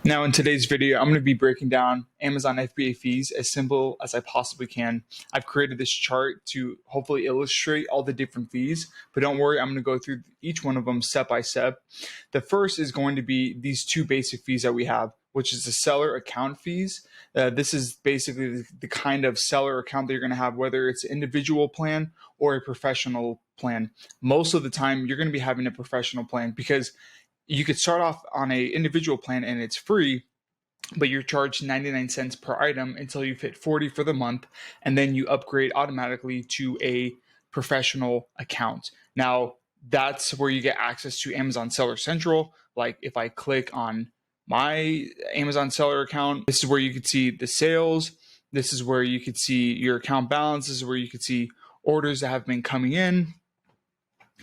Now in today's video, I'm going to be breaking down Amazon FBA fees as simple as I possibly can. I've created this chart to hopefully illustrate all the different fees, but don't worry, I'm going to go through each one of them step by step. The first is going to be these two basic fees that we have, which is the seller account fees. This is basically the kind of seller account that you're going to have, whether it's an individual plan or a professional plan. Most of the time, you're going to be having a professional plan because you could start off on an individual plan and it's free, but you're charged 99 cents per item until you've hit 40 for the month, and then you upgrade automatically to a professional account. Now, that's where you get access to Amazon Seller Central. Like if I click on my Amazon Seller account, this is where you could see the sales. This is where you could see your account balance. This is where you could see orders that have been coming in,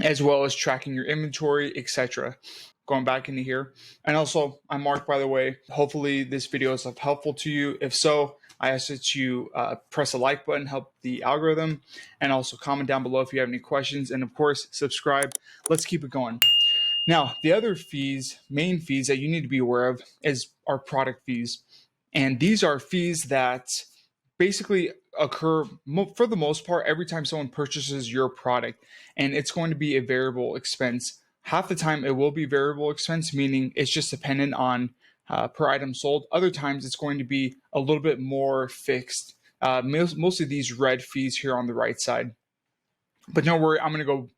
as well as tracking your inventory, etc. Going back into here. And also, I'm Mark, by the way. Hopefully this video is helpful to you. If so, I ask that you press the like button, help the algorithm, and also comment down below if you have any questions. And of course, subscribe. Let's keep it going. Now, the other fees, main fees that you need to be aware of is our product fees. And these are fees that basically occur for the most part every time someone purchases your product. And it's going to be a variable expense. Half the time it will be variable expense, meaning it's just dependent on per item sold. Other times it's going to be a little bit more fixed. Most of these red fees here on the right side. But don't worry, I'm going to go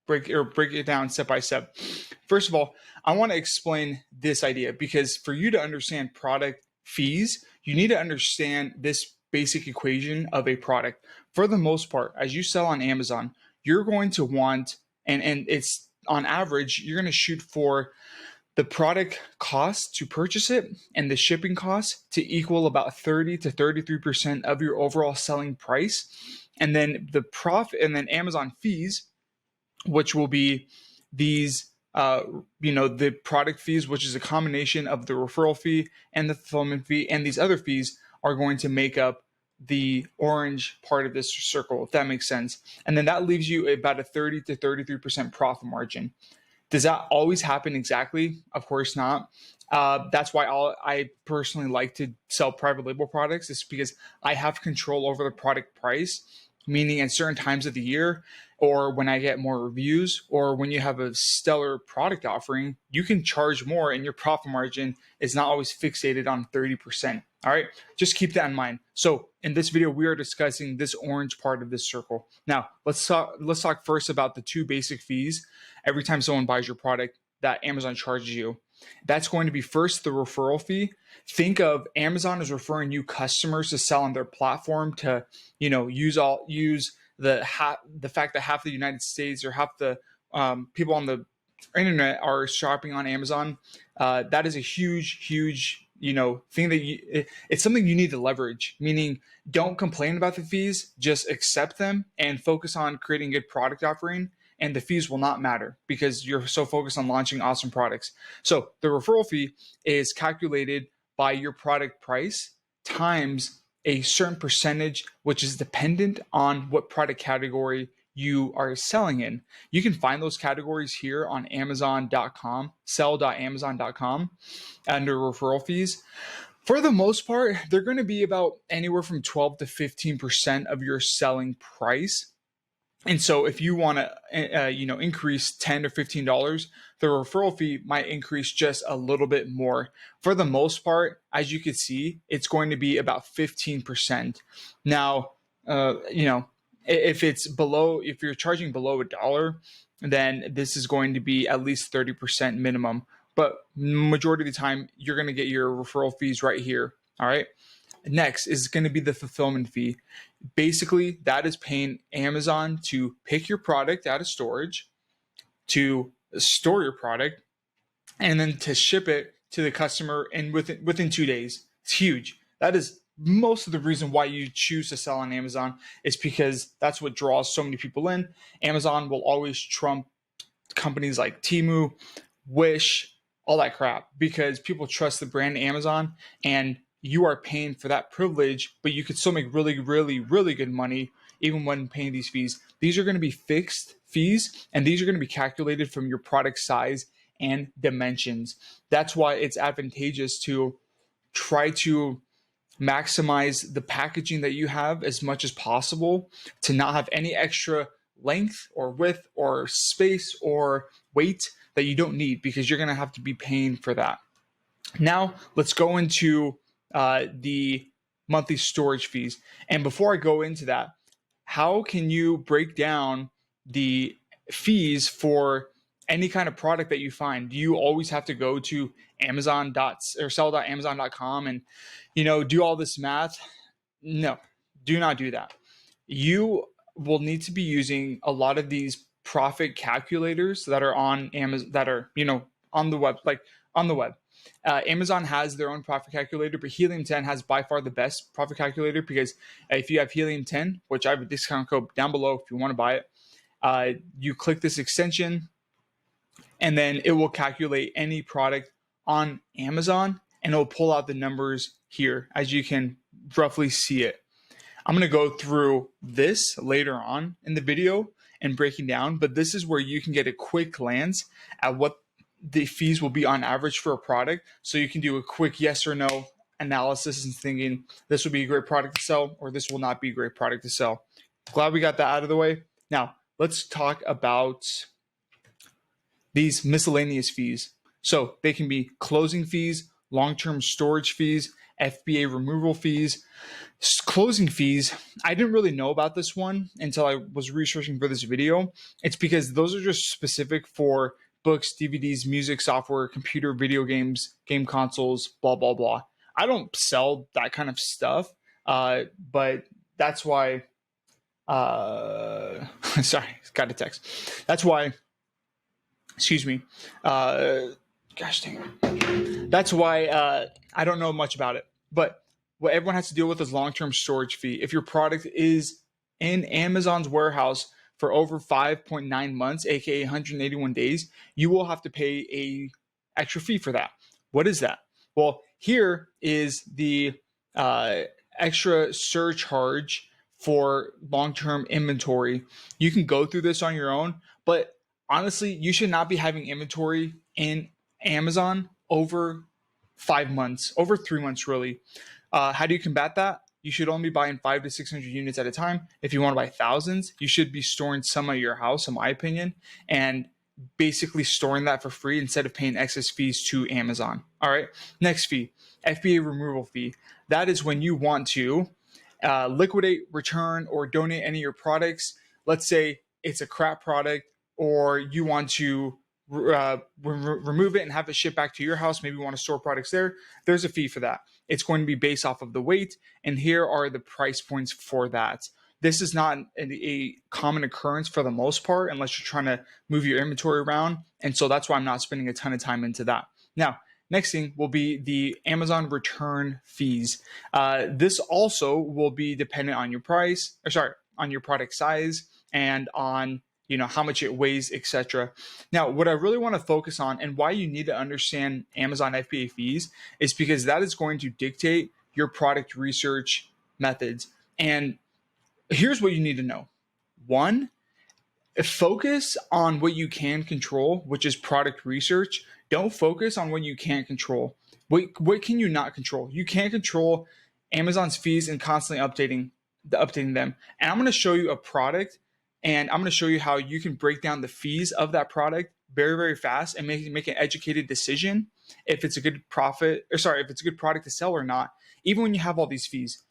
break it down step by step. First of all, I want to explain this idea because for you to understand product fees, you need to understand this basic equation of a product. For the most part, as you sell on Amazon, you're going to want, and it's on average, you're going to shoot for the product cost to purchase it and the shipping cost to equal about 30 to 33% of your overall selling price. And then the profit, and then Amazon fees, which will be these, the product fees, which is a combination of the referral fee and the fulfillment fee, and these other fees are going to make up the orange part of this circle, if that makes sense. And then that leaves you about a 30 to 33% profit margin. Does that always happen exactly? Of course not. That's why I personally like to sell private label products, is because I have control over the product price, meaning at certain times of the year, or when I get more reviews, or when you have a stellar product offering, you can charge more and your profit margin is not always fixated on 30%. All right, just keep that in mind. So in this video, we are discussing this orange part of this circle. Now, let's talk first about the two basic fees every time someone buys your product that Amazon charges you. That's going to be first the referral fee. Think of Amazon as referring you customers to sell on their platform to, use the fact that half the United States or half the people on the internet are shopping on Amazon. That is a huge thing that it's something you need to leverage, meaning don't complain about the fees, just accept them and focus on creating a good product offering, and the fees will not matter because you're so focused on launching awesome products. So the referral fee is calculated by your product price times a certain percentage, which is dependent on what product category you are selling in. You can find those categories here on Amazon.com, sell.amazon.com, under referral fees. For the most part, they're going to be about anywhere from 12 to 15% of your selling price. And so if you want to, increase $10 or $15, the referral fee might increase just a little bit more. For the most part, as you can see, it's going to be about 15%. Now, if you're charging below $1, then this is going to be at least 30% minimum. But majority of the time, you're going to get your referral fees right here. All right. Next is going to be the fulfillment fee. Basically, that is paying Amazon to pick your product out of storage, to store your product, and then to ship it to the customer within 2 days. It's huge. That is most of the reason why you choose to sell on Amazon, is because that's what draws so many people in. Amazon will always trump companies like Temu, Wish, all that crap, because people trust the brand Amazon, and you are paying for that privilege, but you could still make really, really, really good money even when paying these fees. These are going to be fixed fees, and these are going to be calculated from your product size and dimensions. That's why it's advantageous to try to maximize the packaging that you have as much as possible, to not have any extra length or width or space or weight that you don't need, because you're going to have to be paying for that. Now let's go into the monthly storage fees. And before I go into that, how can you break down the fees for any kind of product that you find? Do you always have to go to Amazon or sell.amazon.com and do all this math? No, do not do that. You will need to be using a lot of these profit calculators that are on Amazon, that are on the web, like on the web. Amazon has their own profit calculator, but Helium 10 has by far the best profit calculator, because if you have Helium 10, which I have a discount code down below if you want to buy it, you click this extension and then it will calculate any product on Amazon and it will pull out the numbers here, as you can roughly see it. I'm going to go through this later on in the video and breaking down, but this is where you can get a quick glance at what the fees will be on average for a product, so you can do a quick yes or no analysis and thinking this will be a great product to sell or this will not be a great product to sell. Glad we got that out of the way. Now let's talk about these miscellaneous fees. So they can be closing fees, long-term storage fees, FBA removal fees. Closing fees, I didn't really know about this one until I was researching for this video. It's because those are just specific for books, DVDs, music, software, computer, video games, game consoles, blah, blah, blah. I don't sell that kind of stuff, but that's why, sorry, got a text. That's why, excuse me, gosh dang it. That's why I don't know much about it. But what everyone has to deal with is long-term storage fee. If your product is in Amazon's warehouse for over 5.9 months, aka 181 days, you will have to pay a extra fee for that. What is that? Well, here is the extra surcharge for long-term inventory. You can go through this on your own, but honestly, you should not be having inventory in Amazon over 5 months, over 3 months really. How do you combat that? You should only be buying 500 to 600 units at a time. If you want to buy thousands, you should be storing some at your house, in my opinion, and basically storing that for free instead of paying excess fees to Amazon. All right. Next fee, FBA removal fee. That is when you want to liquidate, return, or donate any of your products. Let's say it's a crap product, or you want to remove it and have it shipped back to your house. Maybe you want to store products there. There's a fee for that. It's going to be based off of the weight, and here are the price points for that. This is not a common occurrence for the most part, unless you're trying to move your inventory around. And so that's why I'm not spending a ton of time into that. Now, next thing will be the Amazon return fees. This also will be dependent on your price, on your product size and on how much it weighs, etc. Now, what I really want to focus on and why you need to understand Amazon FBA fees is because that is going to dictate your product research methods. And here's what you need to know. One, focus on what you can control, which is product research. Don't focus on what you can't control. What can you not control? You can't control Amazon's fees and constantly updating them. And I'm going to show you a product, and I'm going to show you how you can break down the fees of that product very, very fast and make an educated decision if it's a good if it's a good product to sell or not, even when you have all these fees.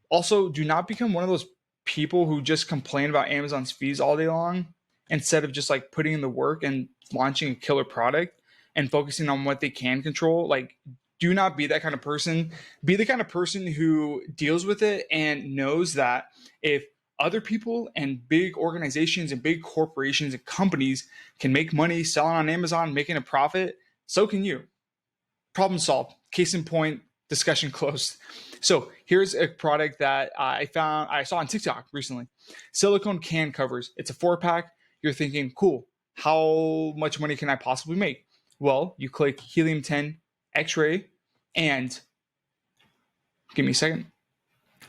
Also, do not become one of those people who just complain about Amazon's fees all day long instead of just like putting in the work and launching a killer product and focusing on what they can control. Like, do not be that kind of person. Be the kind of person who deals with it and knows that if other people and big organizations and big corporations and companies can make money selling on Amazon, making a profit, so can you. Problem solved. Case in point, discussion closed. So here's a product that I saw on TikTok recently. Silicone can covers. It's a 4-pack. You're thinking, cool, how much money can I possibly make? Well, you click Helium 10 X-ray and give me a second.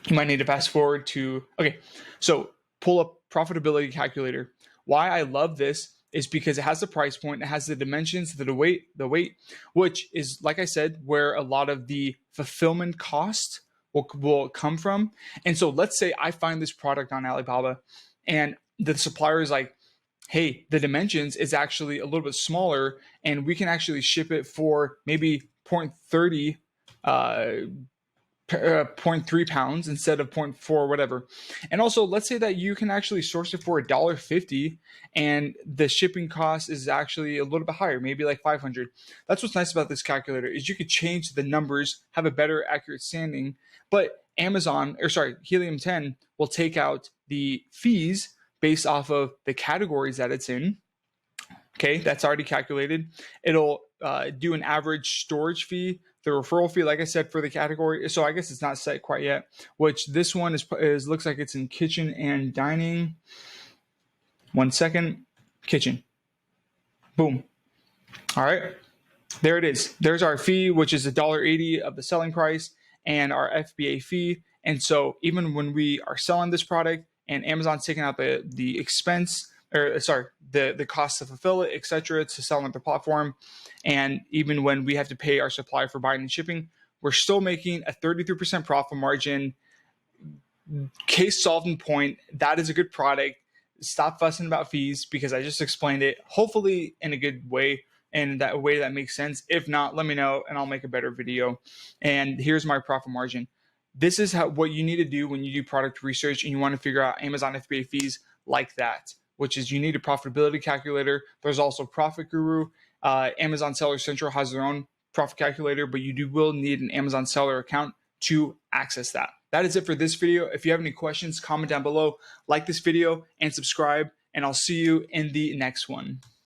You might need to fast forward to, okay. So pull up profitability calculator. Why I love this is because it has the price point, it has the dimensions, the weight, which is, like I said, where a lot of the fulfillment cost will come from. And so let's say I find this product on Alibaba and the supplier is like, hey, the dimensions is actually a little bit smaller and we can actually ship it for maybe 0.30 0.3 pounds instead of 0.4 whatever. And also, let's say that you can actually source it for $1.50 and the shipping cost is actually a little bit higher, maybe like 500. That's what's nice about this calculator is you could change the numbers, have a better accurate standing, but Helium 10 will take out the fees based off of the categories that it's in. Okay, that's already calculated. It'll do an average storage fee, the referral fee, like I said, for the category. So I guess it's not set quite yet, which this one is looks like it's in kitchen and dining. 1 second, kitchen. Boom. All right, there it is. There's our fee, which is $1.80 of the selling price and our FBA fee. And so even when we are selling this product and Amazon's taking out the expense, the cost to fulfill it, etc., to sell on the platform, and even when we have to pay our supplier for buying and shipping, we're still making a 33% profit margin. Case solved in point. That is a good product. Stop fussing about fees because I just explained it, hopefully in a good way and that way that makes sense. If not, let me know and I'll make a better video. And here's my profit margin. This is what you need to do when you do product research and you want to figure out Amazon FBA fees like that, which is you need a profitability calculator. There's also Profit Guru. Amazon Seller Central has their own profit calculator, but you will need an Amazon Seller account to access that. That is it for this video. If you have any questions, comment down below, like this video, and subscribe, and I'll see you in the next one.